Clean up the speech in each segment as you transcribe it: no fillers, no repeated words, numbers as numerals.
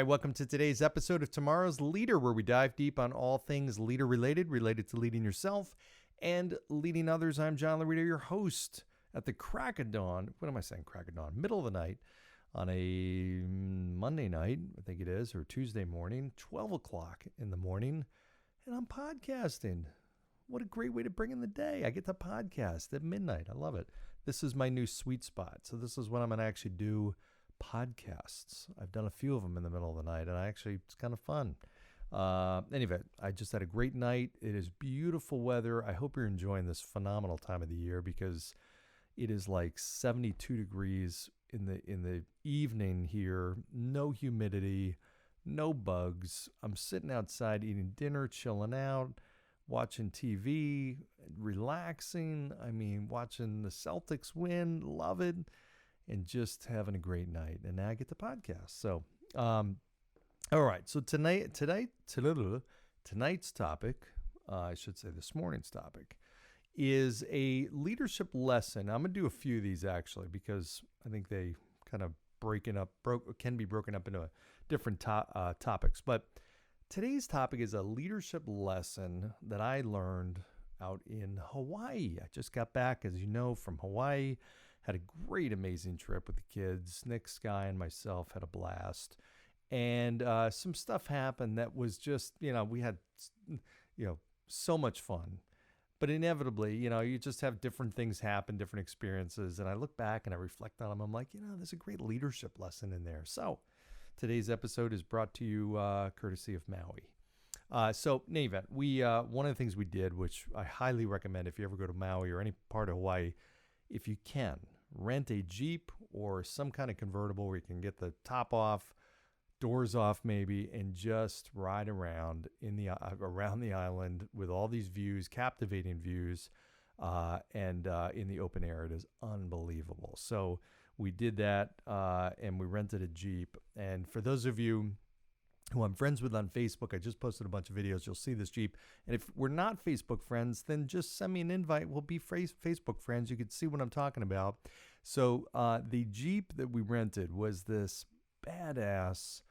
welcome to today's episode of Tomorrow's Leader, where we dive deep on all things leader-related, related to leading yourself and leading others. I'm John Laurito, your host at the crack of dawn. What am I saying, crack of dawn? Middle of the night on a Monday night, I think it is, or Tuesday morning, 12 o'clock in the morning, and I'm podcasting. What a great way to bring in the day. I get to podcast at midnight. I love it. This is my new sweet spot. So this is when I'm going to actually do podcasts. I've done a few of them in the middle of the night, and it's kind of fun. Anyway, I just had a great night. It is beautiful weather. I hope you're enjoying this phenomenal time of the year because it is like 72 degrees in the evening here. No humidity, no bugs. I'm sitting outside eating dinner, chilling out, watching TV, relaxing. Watching the Celtics win, love it. And just having a great night. And now I get the podcast. So, all right. So tonight's topic, I should say this morning's topic, is a leadership lesson. I'm going to do a few of these actually because I think they kind of can be broken up into different topics. But today's topic is a leadership lesson that I learned out in Hawaii. I just got back, as you know, from Hawaii. Had a great, amazing trip with the kids. Nick, Sky, and myself had a blast. And some stuff happened that was just, we had, so much fun. But inevitably, you just have different things happen, different experiences. And I look back and I reflect on them. I'm like, there's a great leadership lesson in there. So today's episode is brought to you courtesy of Maui. So in any event, one of the things we did, which I highly recommend if you ever go to Maui or any part of Hawaii, if you can, rent a Jeep or some kind of convertible where you can get the top off, doors off maybe, and just ride around around the island with all these views, captivating views, and in the open air. It is unbelievable. So we did that, and we rented a Jeep. And for those of you who I'm friends with on Facebook, I just posted a bunch of videos. You'll see this Jeep. And if we're not Facebook friends, then just send me an invite. We'll be Facebook friends. You can see what I'm talking about. So the Jeep that we rented was this badass,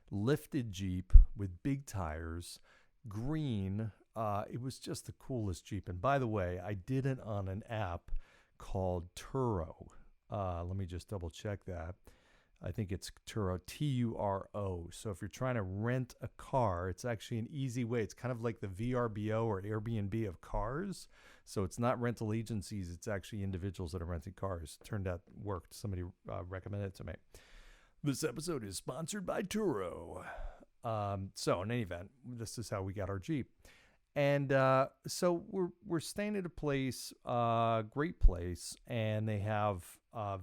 lifted Jeep with big tires, green. It was just the coolest Jeep. And by the way, I did it on an app called Turo. Let me just double check that. I think it's Turo, Turo. So if you're trying to rent a car, it's actually an easy way. It's kind of like the VRBO or Airbnb of cars. So it's not rental agencies. It's actually individuals that are renting cars. Turned out it worked. Somebody recommended it to me. This episode is sponsored by Turo. So in any event, this is how we got our Jeep. And so we're staying at a place, great place, and they have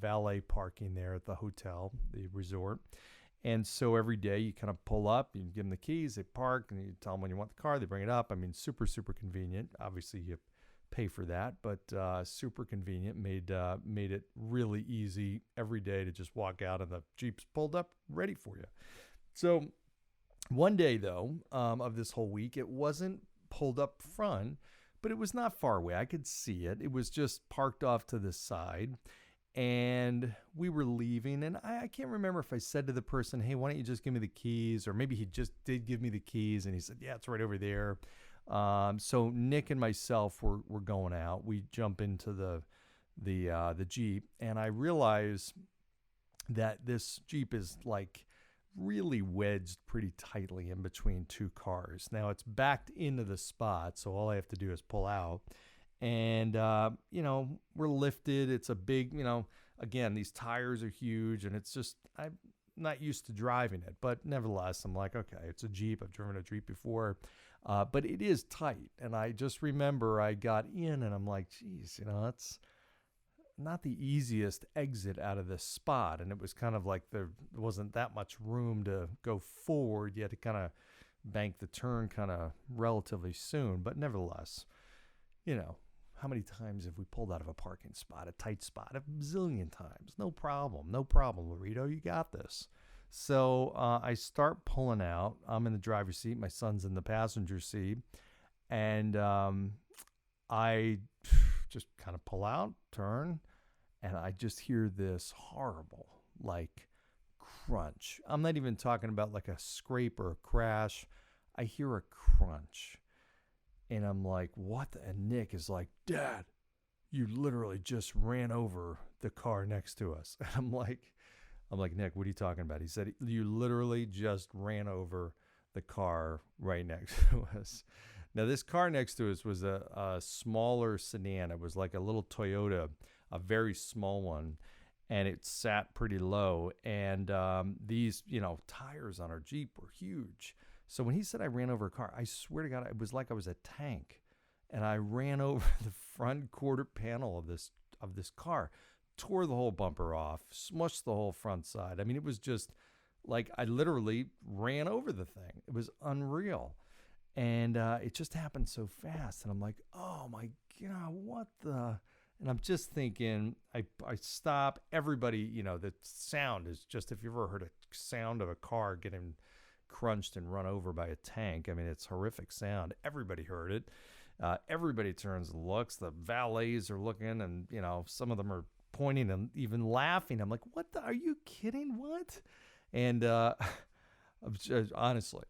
valet parking there at the hotel, the resort. And so every day you kind of pull up, you give them the keys, they park, and you tell them when you want the car, they bring it up. Super, super convenient. Obviously, you pay for that, but super convenient. Made it really easy every day to just walk out, and the Jeep's pulled up, ready for you. So one day, though, of this whole week, it wasn't pulled up front, but it was not far away. I could see it. It was just parked off to the side, and we were leaving, and I can't remember if I said to the person, hey, why don't you just give me the keys? Or maybe he just did give me the keys, and he said, yeah, it's right over there. So Nick and myself were going out. We jump into the Jeep, and I realize that this Jeep is really wedged pretty tightly in between two cars. Now it's backed into the spot, so all I have to do is pull out. And, we're lifted. It's a big, again, these tires are huge, and it's just, I'm not used to driving it. But nevertheless, I'm like, okay, it's a Jeep. I've driven a Jeep before. But it is tight. And I just remember I got in, and I'm like, geez, it's not the easiest exit out of this spot. And it was kind of like there wasn't that much room to go forward. You had to kind of bank the turn kind of relatively soon. But nevertheless, how many times have we pulled out of a parking spot, a tight spot? A bazillion times. No problem, Laurito. You got this. So I start pulling out. I'm in the driver's seat. My son's in the passenger seat. And I just kind of pull out, turn, and I just hear this horrible, crunch. I'm not even talking about like a scrape or a crash. I hear a crunch. And I'm like, what? And Nick is like, Dad, you literally just ran over the car next to us. And I'm like, Nick, what are you talking about? He said, you literally just ran over the car right next to us. Now, this car next to us was a smaller sedan. It was like a little Toyota, a very small one, and it sat pretty low. And these, tires on our Jeep were huge. So when he said I ran over a car, I swear to God, it was like I was a tank. And I ran over the front quarter panel of this car, tore the whole bumper off, smushed the whole front side. I mean, it was just like I literally ran over the thing. It was unreal. And it just happened so fast. And I'm like, oh, my God, what the? And I'm just thinking, I stop. Everybody, the sound is just, if you've ever heard a sound of a car getting crunched and run over by a tank, I mean, it's horrific sound. Everybody heard it. Everybody turns and looks. The valets are looking, and, some of them are pointing and even laughing. I'm like, what the? Are you kidding? What? And honestly,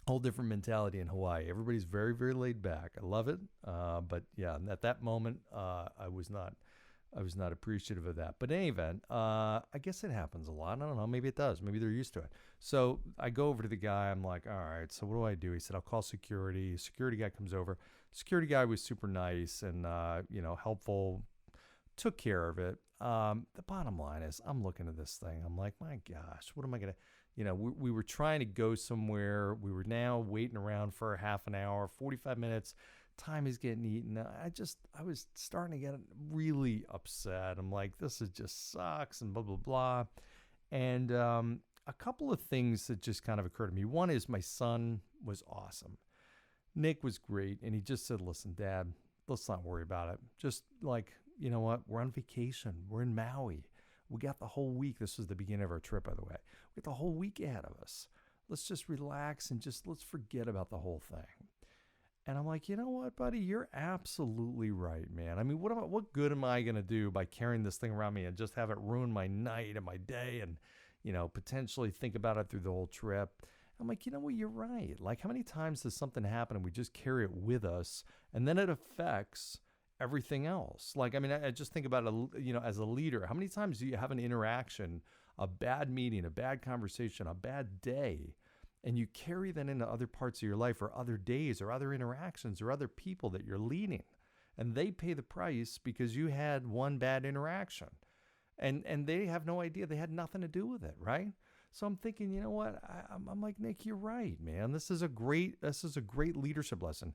whole different mentality in Hawaii. Everybody's very, very laid back. I love it. But yeah, at that moment, I was not appreciative of that. But in any event, I guess it happens a lot. I don't know. Maybe it does. Maybe they're used to it. So I go over to the guy. I'm like, all right, so what do? He said, I'll call security. Security guy comes over. Security guy was super nice and, helpful, took care of it. The bottom line is I'm looking at this thing. I'm like, my gosh, what am I going to, we were trying to go somewhere. We were now waiting around for a half an hour, 45 minutes. Time is getting eaten. I was starting to get really upset. I'm like, this is just sucks and blah, blah, blah. And a couple of things that just kind of occurred to me. One is my son was awesome. Nick was great. And he just said, listen, Dad, let's not worry about it. Just like, you know what? We're on vacation. We're in Maui. We got the whole week. This was the beginning of our trip, by the way. We got the whole week ahead of us. Let's just relax and let's forget about the whole thing. And I'm like, you know what, buddy? You're absolutely right, man. I mean, what good am I going to do by carrying this thing around me and just have it ruin my night and my day and, potentially think about it through the whole trip? I'm like, you know what? You're right. Like, how many times does something happen and we just carry it with us and then it affects everything else? Like, I mean, I just think about it, as a leader, how many times do you have an interaction, a bad meeting, a bad conversation, a bad day, and you carry that into other parts of your life or other days or other interactions or other people that you're leading, and they pay the price because you had one bad interaction, and they have no idea. They had nothing to do with it, right? So I'm thinking, you know what? I'm like, Nick, you're right, man. This is a great leadership lesson.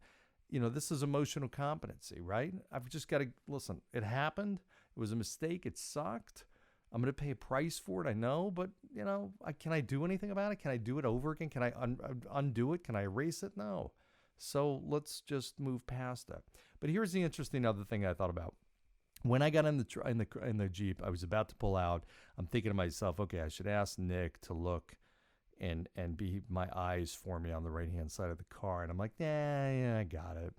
This is emotional competency, right? I've just got to listen. It happened. It was a mistake. It sucked. I'm going to pay a price for it. I know, but can I do anything about it? Can I do it over again? Can I undo it? Can I erase it? No. So let's just move past it. But here's the interesting other thing I thought about. When I got in the Jeep, I was about to pull out. I'm thinking to myself, okay, I should ask Nick to look and be my eyes for me on the right-hand side of the car. And I'm like, yeah, I got it.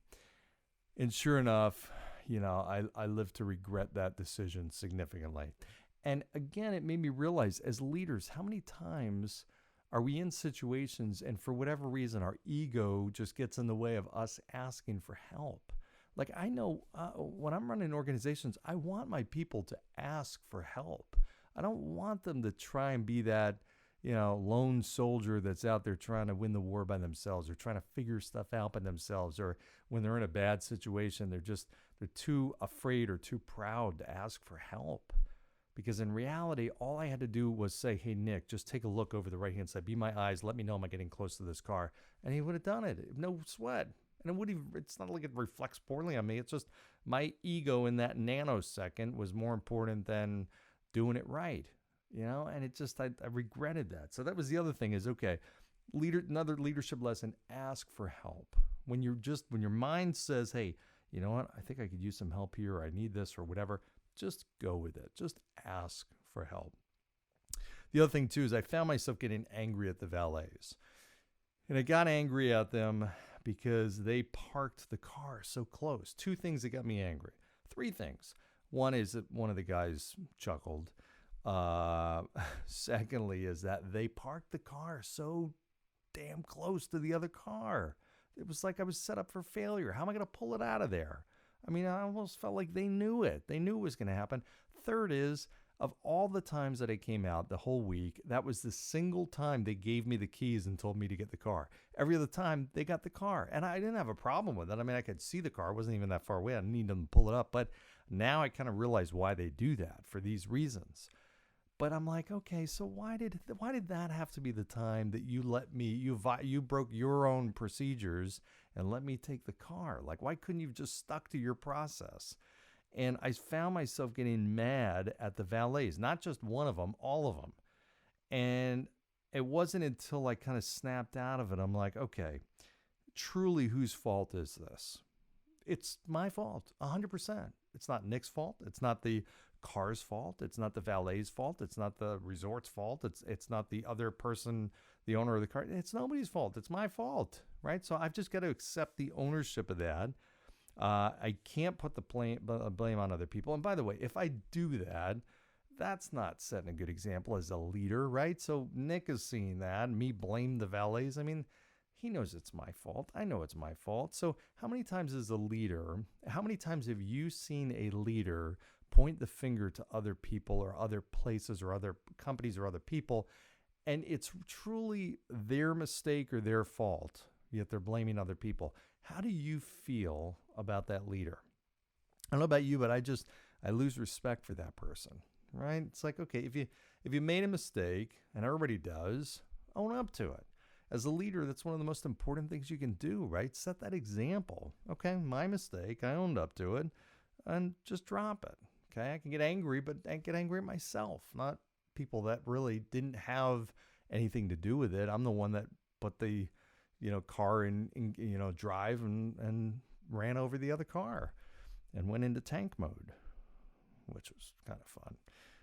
And sure enough, I live to regret that decision significantly. And again, it made me realize as leaders, how many times are we in situations and for whatever reason, our ego just gets in the way of us asking for help. Like I know when I'm running organizations, I want my people to ask for help. I don't want them to try and be that, lone soldier that's out there trying to win the war by themselves or trying to figure stuff out by themselves, or when they're in a bad situation, they're too afraid or too proud to ask for help. Because in reality, all I had to do was say, hey, Nick, just take a look over the right-hand side. Be my eyes. Let me know, am I getting close to this car? And he would have done it. No sweat. And it's not like it reflects poorly on me. It's just my ego in that nanosecond was more important than doing it right. And it just, I regretted that. So that was the other thing is, okay, another leadership lesson, ask for help. When your mind says, hey, you know what? I think I could use some help here, or I need this or whatever. Just go with it. Just ask for help. The other thing, too, is I found myself getting angry at the valets. And I got angry at them because they parked the car so close. Two things that got me angry. Three things. One is that one of the guys chuckled. Uh, Secondly, is that they parked the car so damn close to the other car. It was like I was set up for failure. How am I going to pull it out of there? I mean, I almost felt like they knew it. They knew it was going to happen. Third is, of all the times that I came out the whole week, that was the single time they gave me the keys and told me to get the car. Every other time, they got the car. And I didn't have a problem with it. I mean, I could see the car. It wasn't even that far away. I didn't need them to pull it up. But now I kind of realize why they do that, for these reasons. But I'm like, okay, so why did that have to be the time that you let me, you broke your own procedures and let me take the car? Like, why couldn't you have just stuck to your process? And I found myself getting mad at the valets, not just one of them, all of them. And it wasn't until I kind of snapped out of it, I'm like, okay, truly, whose fault is this? It's my fault, 100%. It's not Nick's fault. It's not the car's fault. It's not the valet's fault. It's not the resort's fault. It's not the other person, the owner of the car. It's nobody's fault. It's my fault, right? So I've just got to accept the ownership of that. I can't put the blame on other people. And by the way, if I do that, that's not setting a good example as a leader, right? So Nick is seeing that, and me blame the valets. I mean, he knows it's my fault. I know it's my fault. So how many times as a leader, how many times have you seen a leader point the finger to other people or other places or other companies or other people, and it's truly their mistake or their fault, yet they're blaming other people? How do you feel about that leader? I don't know about you, but I lose respect for that person, right? It's like, okay, if you made a mistake, and everybody does, own up to it. As a leader, that's one of the most important things you can do, right? Set that example. Okay, my mistake, I owned up to it, and just drop it. Okay, I can get angry, but I get angry at myself, not people that really didn't have anything to do with it. I'm the one that put the, car in drive and ran over the other car and went into tank mode, which was kind of fun.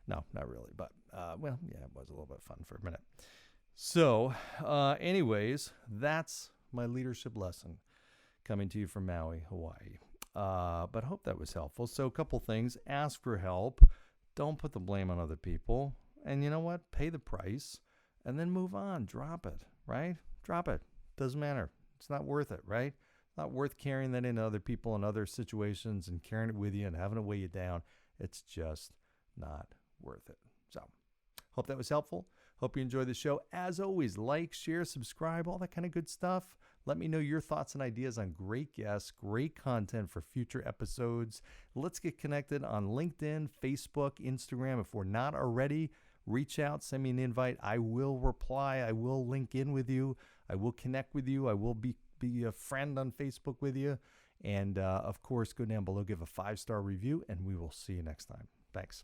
No, not really, but it was a little bit fun for a minute. So, anyways, that's my leadership lesson coming to you from Maui, Hawaii. But hope that was helpful. So a couple things: ask for help. Don't put the blame on other people. And you know what? Pay the price and then move on. Drop it, right? Drop it. Doesn't matter. It's not worth it, right? Not worth carrying that into other people and other situations and carrying it with you and having it weigh you down. It's just not worth it. So hope that was helpful. Hope you enjoyed the show. As always, like, share, subscribe, all that kind of good stuff. Let me know your thoughts and ideas on great guests, great content for future episodes. Let's get connected on LinkedIn, Facebook, Instagram. If we're not already, reach out, send me an invite. I will reply. I will link in with you. I will connect with you. I will be a friend on Facebook with you. And of course, go down below, give a 5-star review, and we will see you next time. Thanks.